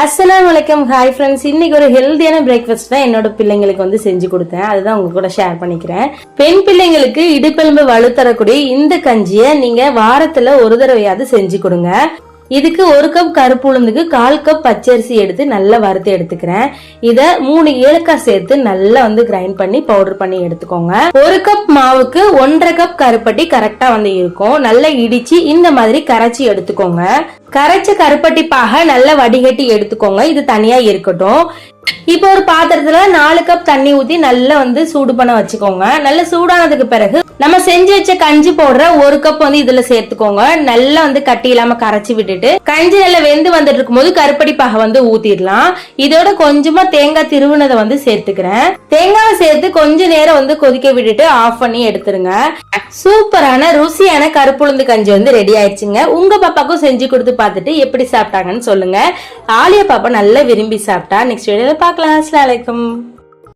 அஸ்ஸலாமு அலைக்கும். Hi friends, இன்னைக்கு ஒரு ஹெல்தியான பிரேக்ஃபாஸ்ட் தான் என்னோட பிள்ளைங்களுக்கு வந்து செஞ்சு கொடுத்தேன். அதுதான் உங்க கூட ஷேர் பண்ணிக்கிறேன். பெண் பிள்ளைங்களுக்கு இடுப்பெலும்பு வலு தரக்கூடிய இந்த கஞ்சியை நீங்க வாரத்துல ஒரு தடவையாவது செஞ்சு கொடுங்க. இதுக்கு 1 கப் கருப்பு உளுந்துக்கு 1/4 கப் பச்சரிசி எடுத்து நல்லா வறுத்து எடுத்துக்கிறேன். இத 3 ஏலக்காய் சேர்த்து நல்லா வந்து கிரைண்ட் பண்ணி பவுடர் பண்ணி எடுத்துக்கோங்க. 1 கப் மாவுக்கு 1/2 கப் கருப்பட்டி கரெக்டா வந்து இருக்கும். நல்லா இடிச்சு இந்த மாதிரி கரைச்சி எடுத்துக்கோங்க. கரைச்ச கருப்பட்டி பாக நல்லா வடிகட்டி எடுத்துக்கோங்க. இது தனியா இருக்கட்டும். இப்போ ஒரு பாத்திரத்துல 4 கப் தண்ணி ஊத்தி நல்லா வந்து சூடு பண்ண வச்சுக்கோங்க. நல்லா சூடானதுக்கு பிறகு நம்ம செஞ்சு வச்ச கஞ்சி போடுற 1 கப் வந்து இதுல சேர்த்துக்கோங்க. நல்லா வந்து கட்டி இல்லாம கரைச்சி விட்டுட்டு கஞ்சி நல்லா வெந்து வந்துட்டு இருக்கும் போது கருப்பட்டி பாக வந்து ஊத்திடலாம். இதோட கொஞ்சமா தேங்காய் திருவுனதை வந்து சேர்த்துக்கிறேன். தேங்காவை சேர்த்து கொஞ்ச நேரம் வந்து கொதிக்க விட்டுட்டு ஆஃப் பண்ணி எடுத்துருங்க. சூப்பரான ருசியான கருப்புளுந்து கஞ்சி வந்து ரெடி ஆயிடுச்சுங்க. உங்க பாப்பாக்கும் செஞ்சு கொடுத்து பார்த்துட்டு எப்படி சாப்பிட்டாங்கன்னு சொல்லுங்க. ஆலியா பாப்பா நல்லா விரும்பி சாப்பிட்டா. நெக்ஸ்ட் வீடியோல பார்க்கலாம். அஸ்ஸலாமு அலைக்கும்.